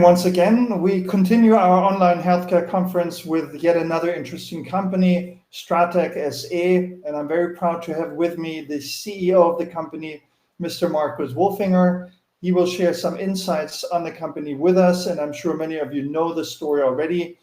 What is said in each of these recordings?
Once again, we continue our online healthcare conference with yet another interesting company, Stratec SA, and I'm very proud to have with me the CEO of the company, Mr. Markus Wolfinger. He will share some insights on the company with us, and I'm sure many of you know the story already.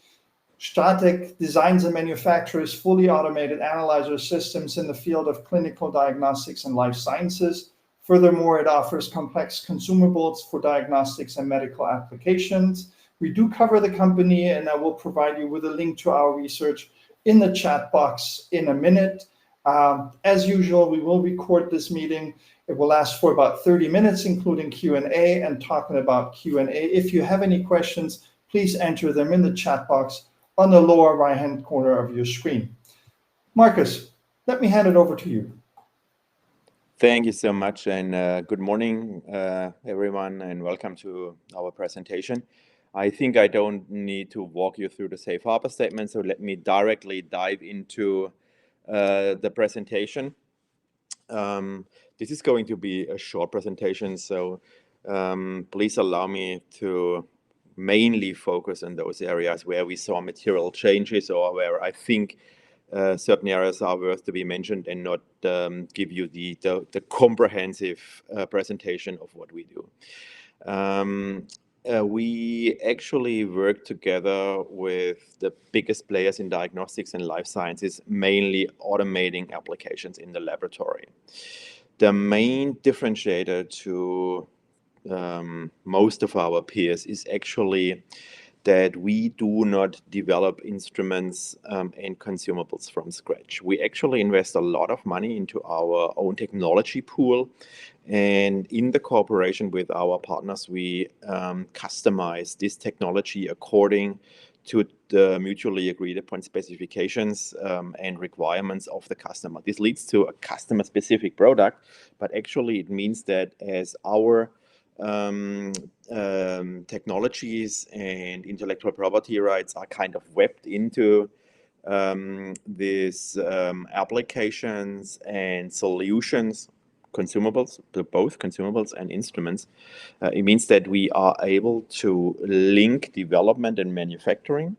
Stratec designs and manufactures fully automated analyzer systems in the field of clinical diagnostics and life sciences. Furthermore, it offers complex consumables for diagnostics and medical applications. We do cover the company, and I will provide you with a link to our research in the chat box in a minute. As usual, we will record this meeting. It will last for about 30 minutes, including Q&A. And talking about Q&A, if you have any questions, please enter them in the chat box on the lower right-hand corner of your screen. Markus, let me hand it over to you. Thank you so much, and good morning, everyone, and welcome to our presentation. I think I don't need to walk you through the safe harbor statement, so let me directly dive into the presentation. This is going to be a short presentation, so please allow me to mainly focus on those areas where we saw material changes or where I think certain areas are worth to be mentioned, and not give you the comprehensive presentation of what we do. We actually work together with the biggest players in diagnostics and life sciences, mainly automating applications in the laboratory. The main differentiator to most of our peers is actually that we do not develop instruments and consumables from scratch. We actually invest a lot of money into our own technology pool, and in the cooperation with our partners, we customize this technology according to the mutually agreed upon specifications and requirements of the customer. This leads to a customer-specific product, but actually it means that as our technologies and intellectual property rights are kind of webbed into these applications and solutions, consumables, both consumables and instruments, it means that we are able to link development and manufacturing.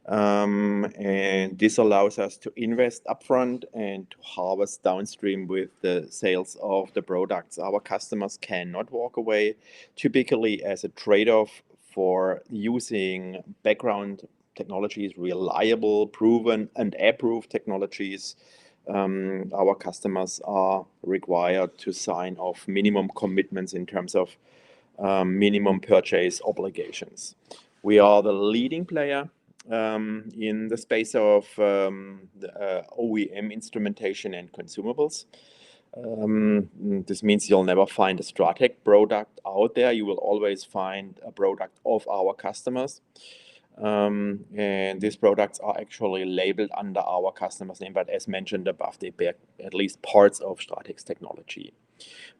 And this allows us to invest upfront and to harvest downstream with the sales of the products. Our customers cannot walk away. Typically, as a trade-off for using background technologies, reliable, proven, and approved technologies, our customers are required to sign off minimum commitments in terms of minimum purchase obligations. We are the leading player in the space of the OEM instrumentation and consumables. This means you'll never find a Stratec product out there. You will always find a product of our customers. And these products are actually labeled under our customer's name, but as mentioned above, they bear at least parts of Stratec's technology.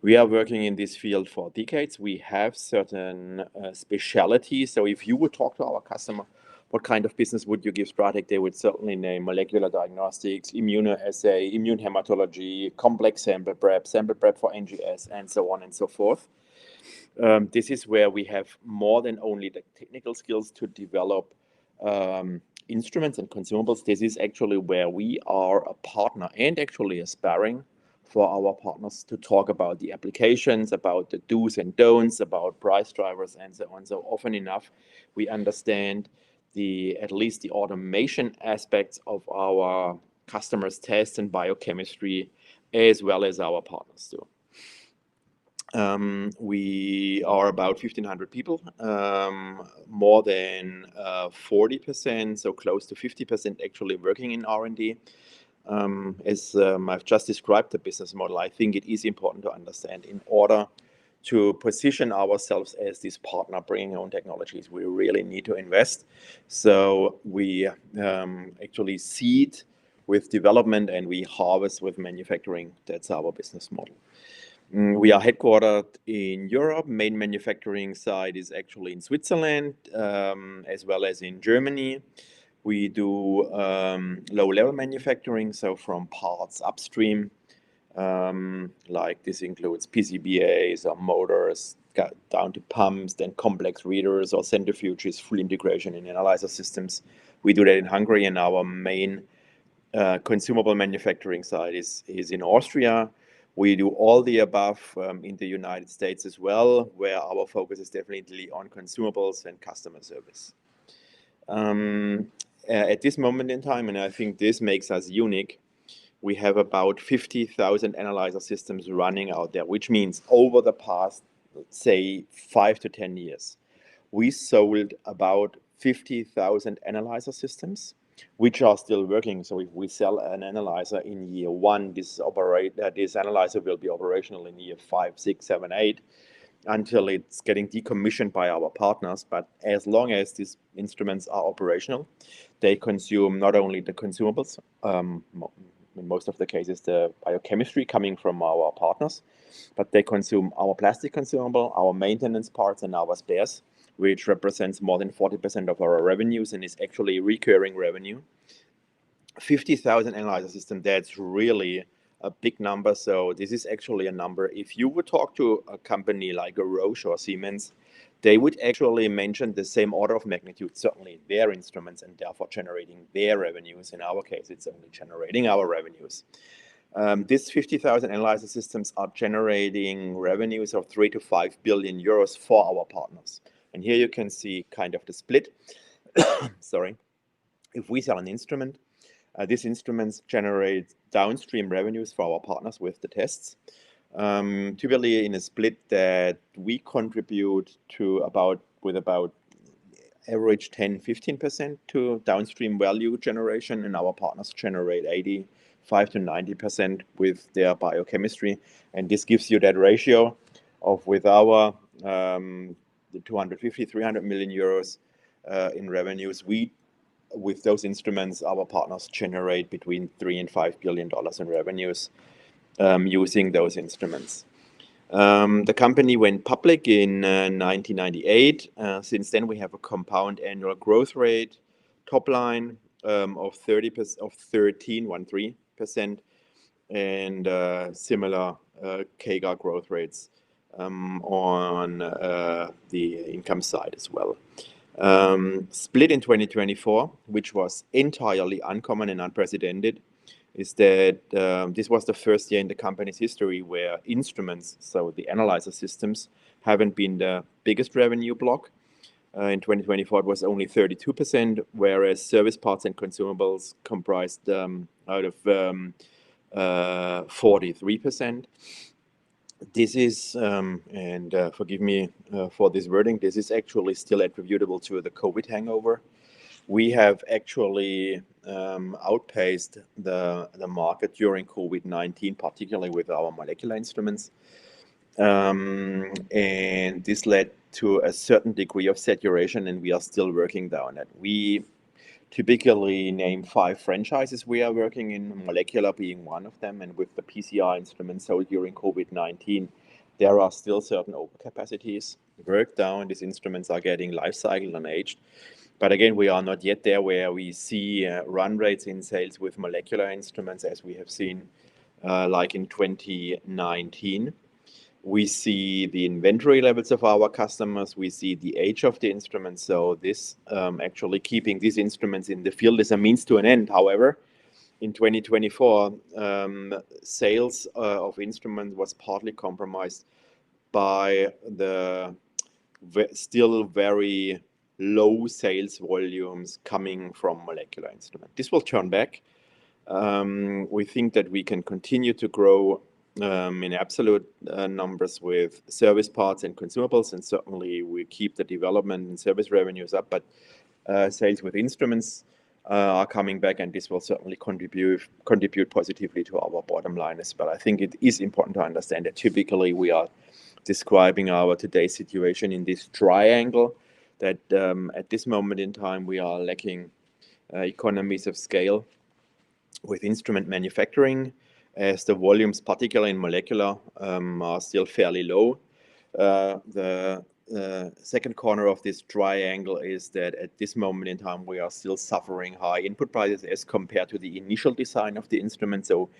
We are working in this field for decades. We have certain specialities. So if you would talk to our customer, what kind of business would you give Stratec? They would certainly name molecular diagnostics, immunoassay, immune hematology, complex sample prep for NGS, and so on and so forth. This is where we have more than only the technical skills to develop instruments and consumables. This is actually where we are a partner and actually a sparring for our partners to talk about the applications, about the do's and don'ts, about price drivers, and so on. So often enough, we understand at least the automation aspects of our customers' tests and biochemistry, as well as our partners do. We are about 1,500 people, more than 40%, so close to 50% actually working in R&D. As I've just described the business model, I think it is important to understand, in order to position ourselves as this partner bringing own technologies, we really need to invest. So we actually seed with development and we harvest with manufacturing. That's our business model. We are headquartered in Europe. Main manufacturing site is actually in Switzerland, as well as in Germany. We do low-level manufacturing, so from parts upstream, like this includes PCBAs or motors, down to pumps, then complex readers or centrifuges, full integration in analyzer systems. We do that in Hungary, and our main consumable manufacturing site is in Austria. We do all the above in the United States as well, where our focus is definitely on consumables and customer service. At this moment in time, and I think this makes us unique, we have about 50,000 analyzer systems running out there, which means over the past, say, 5 to 10 years, we sold about 50,000 analyzer systems, which are still working. So if we sell an analyzer in year 1, this analyzer will be operational in year 5, 6, 7, 8, until it's getting decommissioned by our partners. But as long as these instruments are operational, they consume not only the consumables, in most of the cases the biochemistry coming from our partners, but they consume our plastic consumable, our maintenance parts, and our spares, which represents more than 40% of our revenues and is actually recurring revenue. 50,000 analyzer systems, that's really a big number. So this is actually a number. If you would talk to a company like a Roche or Siemens, they would actually mention the same order of magnitude, certainly their instruments, and therefore generating their revenues. In our case, it's only generating our revenues. These 50,000 analyzer systems are generating revenues of 3 to 5 billion euros for our partners. And here you can see kind of the split. Sorry. If we sell an instrument, these instruments generate downstream revenues for our partners with the tests. Typically in a split that we contribute to about average 10-15% to downstream value generation, and our partners generate 85 to 90% with their biochemistry. And this gives you that ratio of, with our the 250-300 million euros in revenues, with those instruments, our partners generate between $3 and $5 billion in revenues using those instruments. The company went public in 1998. Since then, we have a compound annual growth rate, top line of 13%, and similar CAGR growth rates on the income side as well. Split in 2024, which was entirely uncommon and unprecedented, is that this was the first year in the company's history where instruments, so the analyzer systems, haven't been the biggest revenue block. In 2024, it was only 32%, whereas service parts and consumables comprised out of 43%. This is, and forgive me for this wording, this is actually still attributable to the COVID hangover. We have actually outpaced the market during COVID-19, particularly with our molecular instruments. And this led to a certain degree of saturation, and we are still working down it. We typically name 5 franchises we are working in, molecular being one of them, and with the PCR instruments sold during COVID-19, there are still certain overcapacities. Worked down, these instruments are getting life cycle and aged. But again, we are not yet there where we see run rates in sales with molecular instruments as we have seen like in 2019. We see the inventory levels of our customers. We see the age of the instruments. So this actually keeping these instruments in the field is a means to an end. However, in 2024, sales of instruments was partly compromised by the still very low sales volumes coming from molecular instruments. This will turn back. We think that we can continue to grow in absolute numbers with service parts and consumables, and certainly we keep the development and service revenues up, but sales with instruments are coming back, and this will certainly contribute positively to our bottom line as well. I think it is important to understand that typically we are describing our today's situation in this triangle, that at this moment in time we are lacking economies of scale with instrument manufacturing, as the volumes, particularly in molecular, are still fairly low. The second corner of this triangle is that at this moment in time, we are still suffering high input prices as compared to the initial design of the instrument. So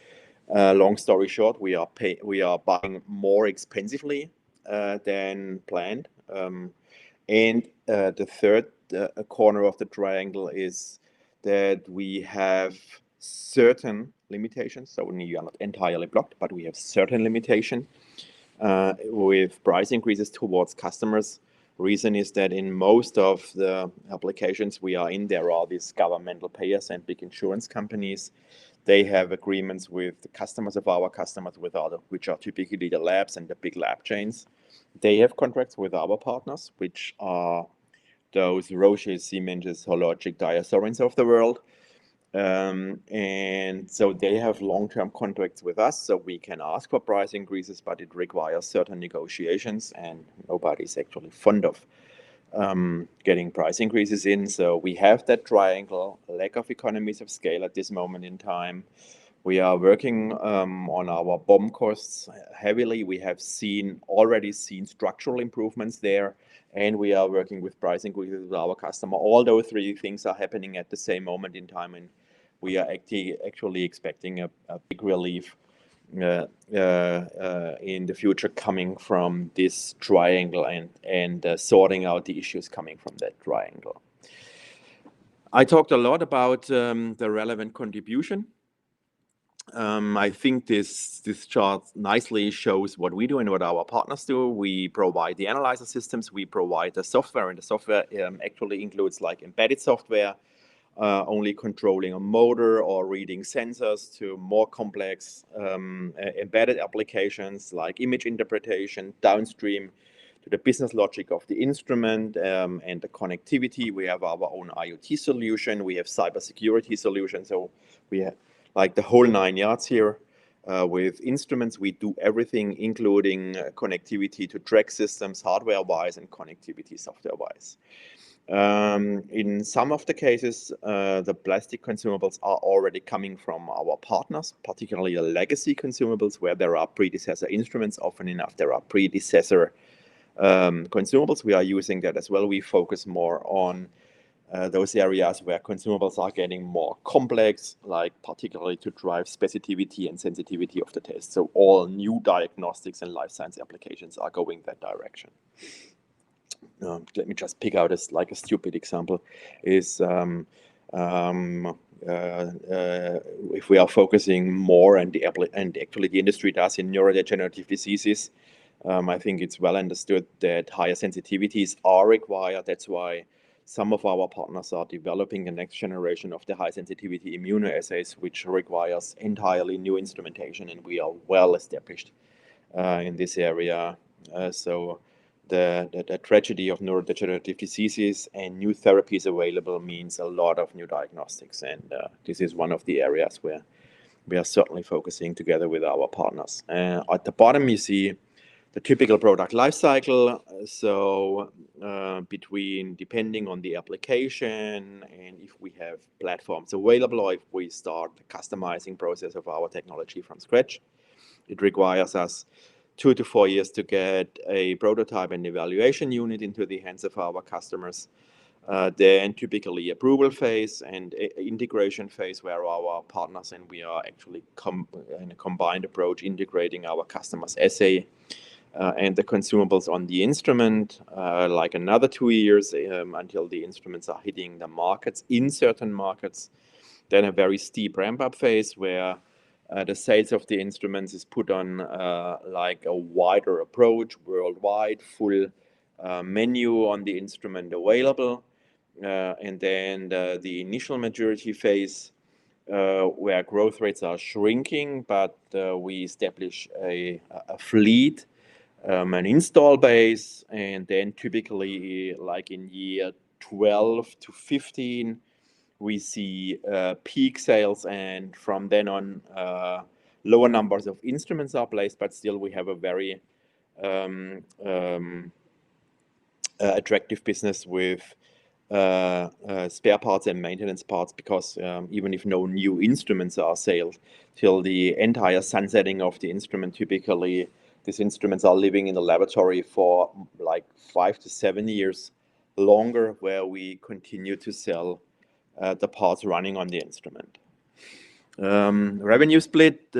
long story short, we are buying more expensively than planned. And the third corner of the triangle is that we have certain limitations. So we are not entirely blocked, but we have certain limitation with price increases towards customers. Reason is that in most of the applications we are in, there are these governmental payers and big insurance companies. They have agreements with the customers of our customers, which are typically the labs and the big lab chains. They have contracts with our partners, which are those Roches, Siemens, Hologic, DiaSorin of the world. And so they have long-term contracts with us, so we can ask for price increases, but it requires certain negotiations, and nobody's actually fond of getting price increases in. So we have that triangle, lack of economies of scale at this moment in time. We are working on our BOM costs heavily. We have already seen structural improvements there, and we are working with price increases with our customer. All those three things are happening at the same moment in time, and we are actually expecting a big relief in the future coming from this triangle and sorting out the issues coming from that triangle. I talked a lot about the relevant contribution. I think this chart nicely shows what we do and what our partners do. We provide the analyzer systems, we provide the software, and the software actually includes like embedded software, only controlling a motor or reading sensors, to more complex embedded applications like image interpretation, downstream to the business logic of the instrument and the connectivity. We have our own IoT solution, we have cybersecurity solutions, so we have like the whole 9 yards here. With instruments, we do everything, including connectivity to track systems, hardware-wise, and connectivity software-wise. In some of the cases, the plastic consumables are already coming from our partners, particularly the legacy consumables where there are predecessor instruments. Often enough, there are predecessor consumables. We are using that as well. We focus more on those areas where consumables are getting more complex, like particularly to drive specificity and sensitivity of the test. So all new diagnostics and life science applications are going that direction. Let me just pick out a stupid example. Is if we are focusing more, and actually the industry does, in neurodegenerative diseases, I think it's well understood that higher sensitivities are required. That's why some of our partners are developing the next generation of the high sensitivity immunoassays, which requires entirely new instrumentation, and we are well established in this area. So the tragedy of neurodegenerative diseases and new therapies available means a lot of new diagnostics, and this is one of the areas where we are certainly focusing together with our partners. At the bottom, you see the typical product life cycle. So depending on the application and if we have platforms available or if we start the customizing process of our technology from scratch, it requires us 2 to 4 years to get a prototype and evaluation unit into the hands of our customers. Then typically approval phase and integration phase, where our partners and we are actually in a combined approach integrating our customers' assay and the consumables on the instrument, like another 2 years until the instruments are hitting the markets in certain markets. Then a very steep ramp-up phase where the sales of the instruments is put on like a wider approach worldwide, full menu on the instrument available. And then the initial maturity phase where growth rates are shrinking, but we establish a fleet, an install base, and then typically like in year 12 to 15, we see peak sales, and from then on, lower numbers of instruments are placed, but still we have a very attractive business with spare parts and maintenance parts, because even if no new instruments are sold, till the entire sunsetting of the instrument, typically these instruments are living in the laboratory for like 5 to 7 years longer, where we continue to sell the parts running on the instrument. Revenue split,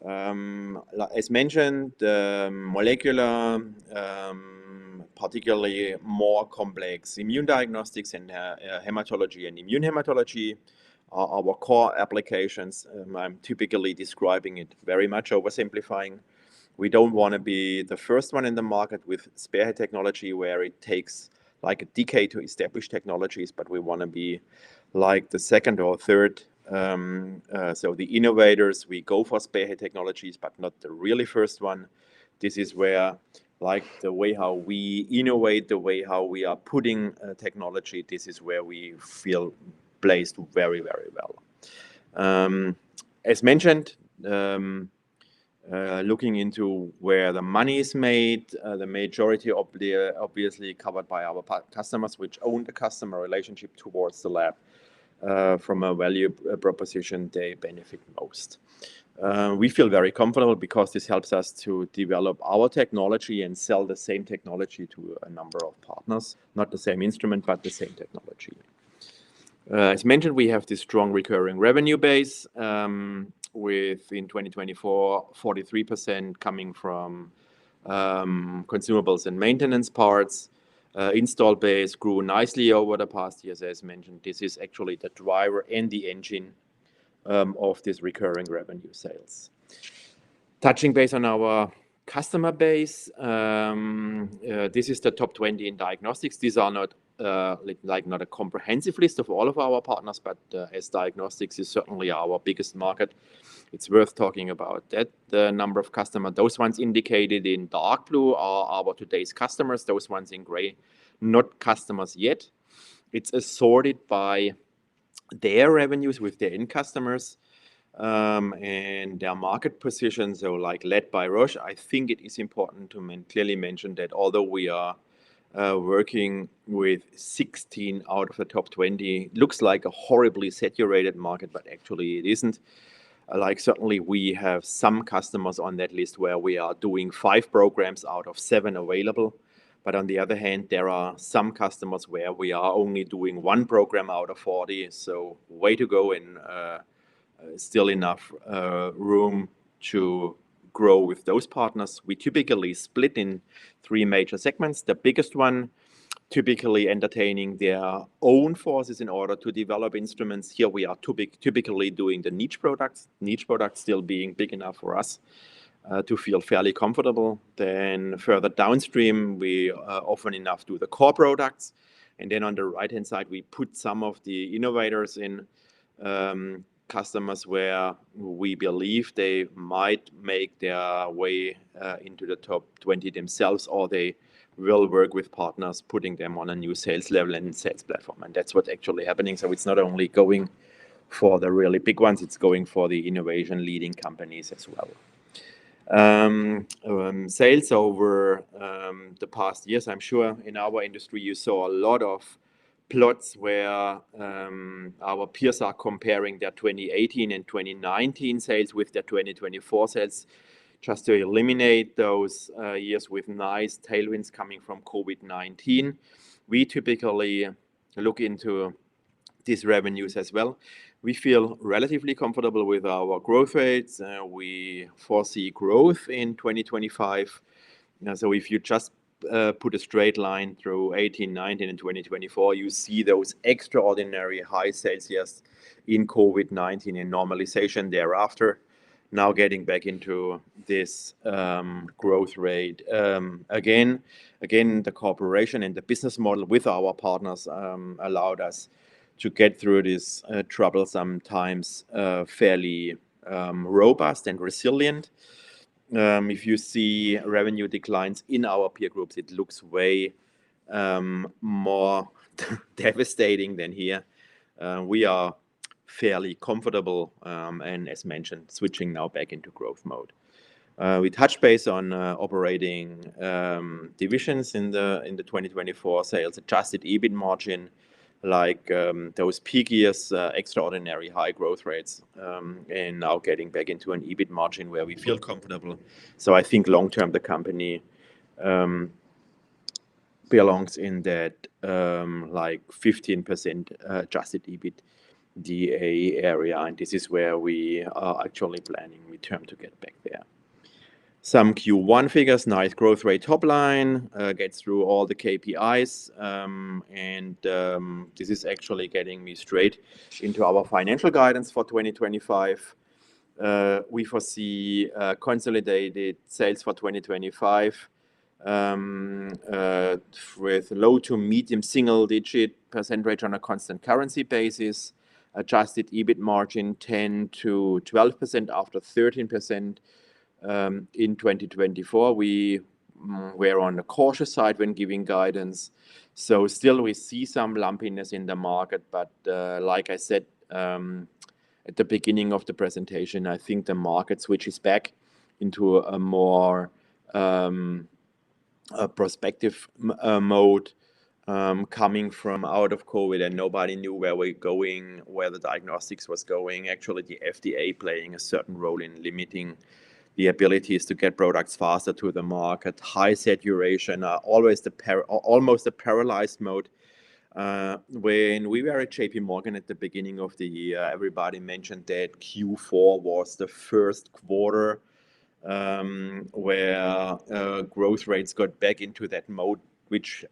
As mentioned, molecular, particularly more complex immune diagnostics and hematology and immune hematology are our core applications. I'm typically describing it very much oversimplifying. We don't want to be the first one in the market with spearhead technology where it takes like a decade to establish technologies, but we want to be like the second or third. So the innovators, we go for spearhead technologies, but not the really first one. This is where, like the way how we innovate, the way how we are putting technology, this is where we feel placed very, very well. As mentioned, looking into where the money is made, the majority obviously covered by our customers, which own the customer relationship towards the lab. From a value proposition, they benefit most. We feel very comfortable because this helps us to develop our technology and sell the same technology to a number of partners. Not the same instrument, but the same technology. As mentioned, we have this strong recurring revenue base with, in 2024, 43% coming from consumables and maintenance parts. Install base grew nicely over the past years, as mentioned. This is actually the driver and the engine of this recurring revenue sales. Touching base on our customer base, this is the top 20 in diagnostics. These are not not a comprehensive list of all of our partners, but as diagnostics is certainly our biggest market, it's worth talking about that. The number of customers, those ones indicated in dark blue are our today's customers. Those ones in gray, not customers yet. It's assorted by their revenues with their end customers and their market position. So like led by Roche, I think it is important to clearly mention that although we are working with 16 out of the top 20, looks like a horribly saturated market, but actually it isn't. Like certainly we have some customers on that list where we are doing 5 programs out of 7 available. But on the other hand, there are some customers where we are only doing 1 program out of 40. So way to go, and still enough room to grow with those partners. We typically split in 3 major segments. The biggest one typically entertaining their own forces in order to develop instruments. Here we are typically doing the niche products still being big enough for us to feel fairly comfortable. Then further downstream, we often enough do the core products. And then on the right-hand side, we put some of the innovators in customers where we believe they might make their way into the top 20 themselves, or they will work with partners, putting them on a new sales level and sales platform. And that's what's actually happening. So it's not only going for the really big ones, it's going for the innovation leading companies as well. Sales over the past years, I'm sure in our industry, you saw a lot of plots where our peers are comparing their 2018 and 2019 sales with their 2024 sales, just to eliminate those years with nice tailwinds coming from COVID-19. We typically look into these revenues as well. We feel relatively comfortable with our growth rates. We foresee growth in 2025. So if you just put a straight line through 18, 19, and 2024, you see those extraordinary high sales years in COVID-19 and normalization thereafter. Now getting back into this growth rate. Again, the cooperation and the business model with our partners allowed us to get through this troublesome times fairly robust and resilient. If you see revenue declines in our peer groups, it looks way more devastating than here. We are fairly comfortable and, as mentioned, switching now back into growth mode. We touched base on operating divisions in the 2024 sales, adjusted EBIT margin, like those peak years, extraordinary high growth rates, and now getting back into an EBIT margin where we feel comfortable. So I think long-term the company belongs in that like 15% adjusted EBIT DA area, and this is where we are actually planning midterm to get back there. Some Q1 figures, nice growth rate top line, gets through all the KPIs, and this is actually getting me straight into our financial guidance for 2025. We foresee consolidated sales for 2025 with low to medium single-digit % on a constant currency basis, adjusted EBIT margin 10 to 12% after 13% in 2024. We were on the cautious side when giving guidance. So still we see some lumpiness in the market, but like I said at the beginning of the presentation, I think the market switches back into a more prospective mode coming from out of COVID, and nobody knew where we're going, where the diagnostics was going. Actually, the FDA playing a certain role in limiting the abilities to get products faster to the market. High saturation, always almost a paralyzed mode. When we were at JP Morgan at the beginning of the year, everybody mentioned that Q4 was the first quarter where growth rates got back into that mode, which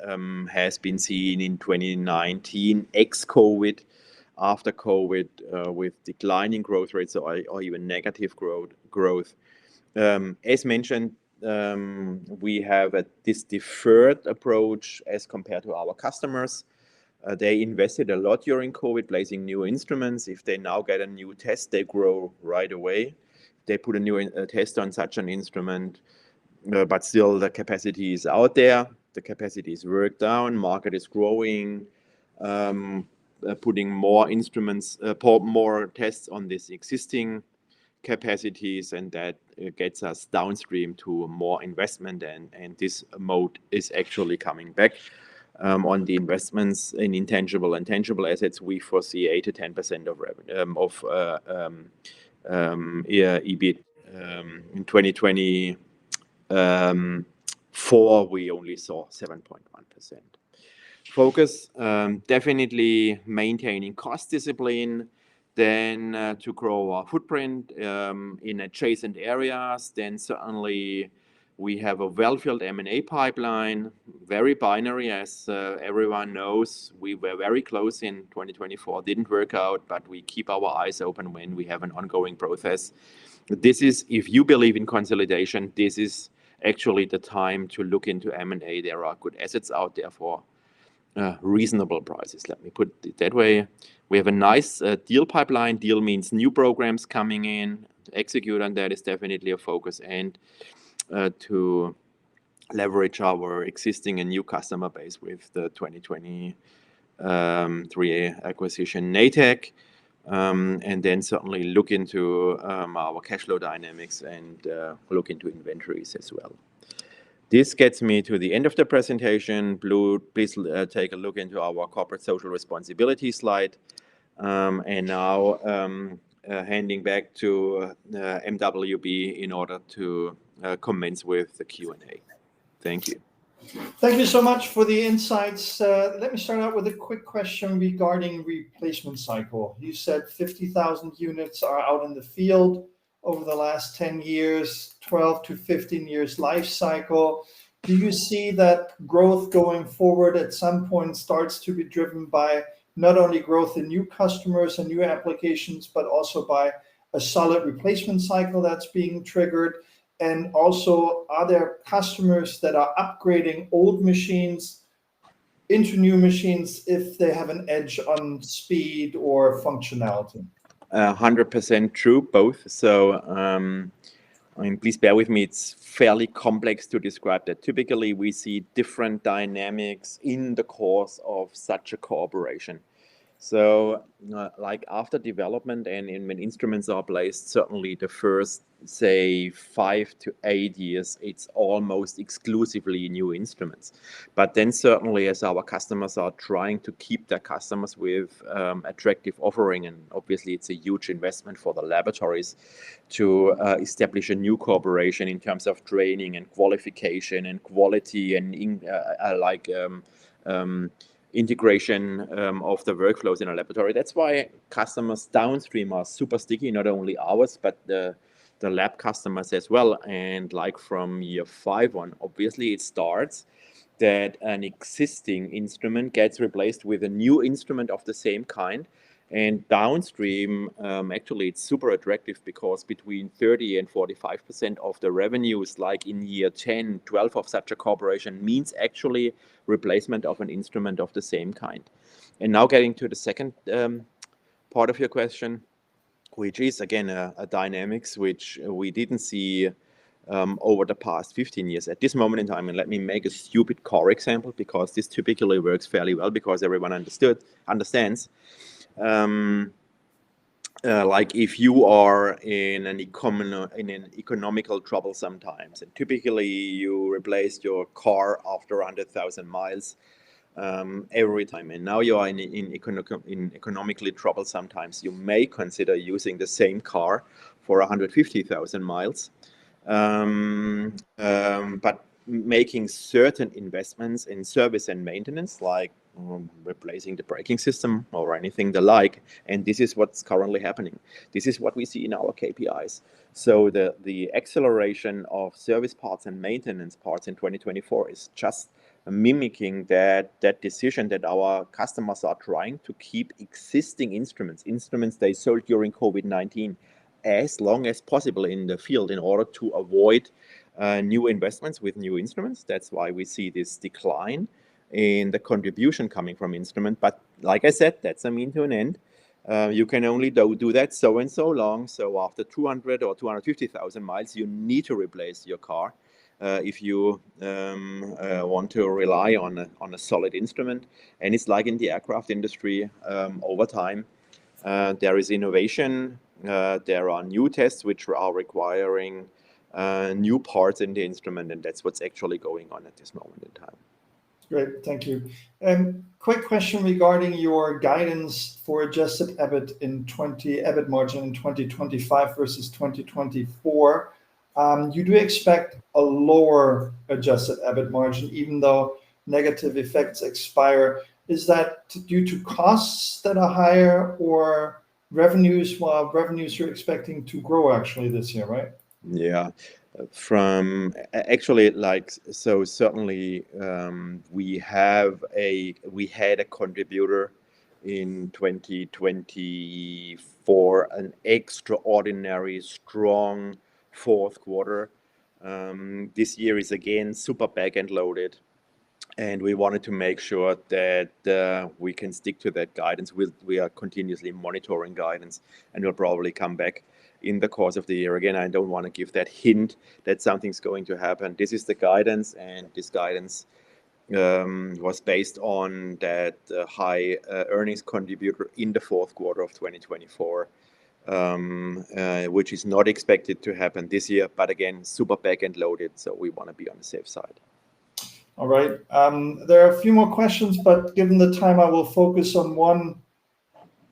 has been seen in 2019, ex-COVID, after COVID, with declining growth rates or even negative growth. As mentioned, we have this deferred approach as compared to our customers. They invested a lot during COVID, placing new instruments. If they now get a new test, they grow right away. They put a new test on such an instrument, but still the capacity is out there. The capacity is worked down. Market is growing, putting more instruments, more tests on this existing capacities, and that gets us downstream to more investment, and this mode is actually coming back. On the investments in intangible and tangible assets, we foresee 8 to 10% of revenue EBIT. In 2024, we only saw 7.1%. Focus, definitely maintaining cost discipline, then to grow our footprint in adjacent areas. Then certainly we have a well-filled M&A pipeline, very binary, as everyone knows. We were very close in 2024, didn't work out, but we keep our eyes open when we have an ongoing process. This is, if you believe in consolidation, this is actually the time to look into M&A. There are good assets out there for reasonable prices. Let me put it that way. We have a nice deal pipeline. Deal means new programs coming in. To execute on that is definitely a focus, and to leverage our existing and new customer base with the 2023 acquisition Natech, and then certainly look into our cash flow dynamics and look into inventories as well. This gets me to the end of the presentation. Please take a look into our corporate social responsibility slide. And now handing back to MWB in order to commence with the Q&A. Thank you. Thank you so much for the insights. Let me start out with a quick question regarding replacement cycle. You said 50,000 units are out in the field over the last 10 years, 12 to 15 years life cycle. Do you see that growth going forward at some point starts to be driven by not only growth in new customers and new applications, but also by a solid replacement cycle that's being triggered? And also, are there customers that are upgrading old machines into new machines if they have an edge on speed or functionality? 100% true, both. So, I mean, please bear with me. It's fairly complex to describe that. Typically, we see different dynamics in the course of such a cooperation. So, like after development and when instruments are placed, certainly the first, say, 5 to 8 years, it's almost exclusively new instruments. But then certainly as our customers are trying to keep their customers with attractive offering, and obviously it's a huge investment for the laboratories to establish a new cooperation in terms of training and qualification and quality and integration of the workflows in a laboratory. That's why customers downstream are super sticky, not only ours, but the lab customers as well. And like from year 5 on, obviously it starts that an existing instrument gets replaced with a new instrument of the same kind. And downstream, actually, it's super attractive because between 30 and 45% of the revenues, like in year 10, 12 of such a corporation, means actually replacement of an instrument of the same kind. And now getting to the second part of your question, which is again a dynamics which we didn't see over the past 15 years at this moment in time. And let me make a stupid car example, because this typically works fairly well because everyone understands. Like if you are in an economical trouble sometimes, and typically you replace your car after 100,000 miles every time, and now you are in economically trouble sometimes, you may consider using the same car for 150,000 miles, but making certain investments in service and maintenance, like replacing the braking system or anything the like. And this is what's currently happening. This is what we see in our KPIs. So the acceleration of service parts and maintenance parts in 2024 is just mimicking that decision that our customers are trying to keep existing instruments they sold during COVID-19 as long as possible in the field in order to avoid new investments with new instruments. That's why we see this decline in the contribution coming from instrument. But like I said, that's a mean to an end. You can only do that so and so long. So after 200 or 250,000 miles, you need to replace your car if you want to rely on a solid instrument. And it's like in the aircraft industry, over time, there is innovation. There are new tests which are requiring new parts in the instrument, and that's what's actually going on at this moment in time. Great, thank you. Quick question regarding your guidance for adjusted EBIT margin in 2025 versus 2024. You do expect a lower adjusted EBIT margin, even though negative effects expire. Is that due to costs that are higher, or revenues? Well, revenues you're expecting to grow actually this year, right? Yeah, from actually, like, so certainly we had a contributor in 2024, an extraordinary strong fourth quarter. This year is again super back end loaded, and we wanted to make sure that we can stick to that guidance. We are continuously monitoring guidance, and we'll probably come back in the course of the year. Again, I don't want to give that hint that something's going to happen. This is the guidance, and this guidance was based on that high earnings contributor in the fourth quarter of 2024, which is not expected to happen this year, but again, super back end loaded. So we want to be on the safe side. All right. There are a few more questions, but given the time, I will focus on one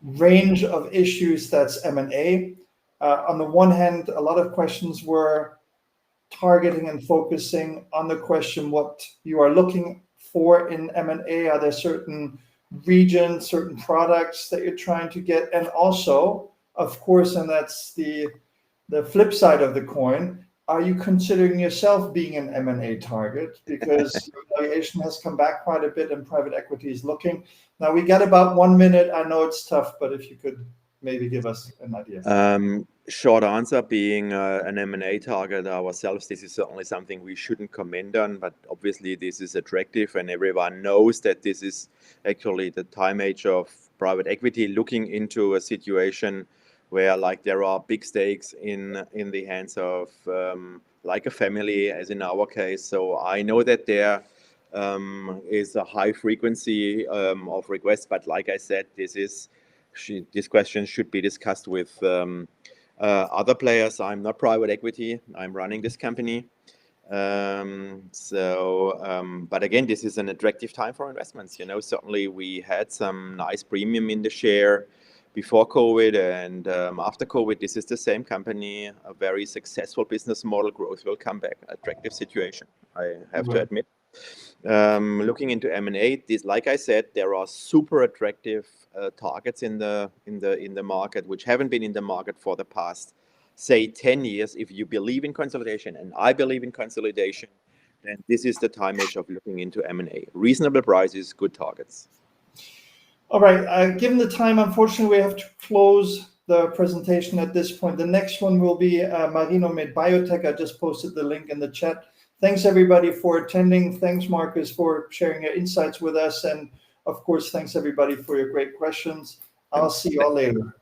range of issues, that's M&A. On the one hand, a lot of questions were targeting and focusing on the question what you are looking for in M&A. Are there certain regions, certain products that you're trying to get? And also, of course, and that's the flip side of the coin, are you considering yourself being an M&A target? Because your valuation has come back quite a bit and private equity is looking. Now we got about 1 minute. I know it's tough, but if you could maybe give us an idea. Short answer, being an M&A target ourselves, this is certainly something we shouldn't comment on, but obviously this is attractive, and everyone knows that this is actually the time age of private equity looking into a situation where, like, there are big stakes in the hands of like a family, as in our case. So I know that there is a high frequency of requests, but like I said, this question should be discussed with other players. I'm not private equity. I'm running this company. But again, this is an attractive time for investments. You know, certainly we had some nice premium in the share before COVID, and after COVID, this is the same company, a very successful business model. Growth will come back. Attractive situation, I have to admit. Looking into M&A, this, like I said, there are super attractive targets in the market which haven't been in the market for the past, say, 10 years. If you believe in consolidation, and I believe in consolidation, then this is the time age of looking into M&A. Reasonable prices, good targets. All right. Given the time, unfortunately, we have to close the presentation at this point. The next one will be Marinomed Biotech. I just posted the link in the chat. Thanks, everybody, for attending. Thanks, Marcus, for sharing your insights with us. And, of course, thanks, everybody, for your great questions. I'll see you all later.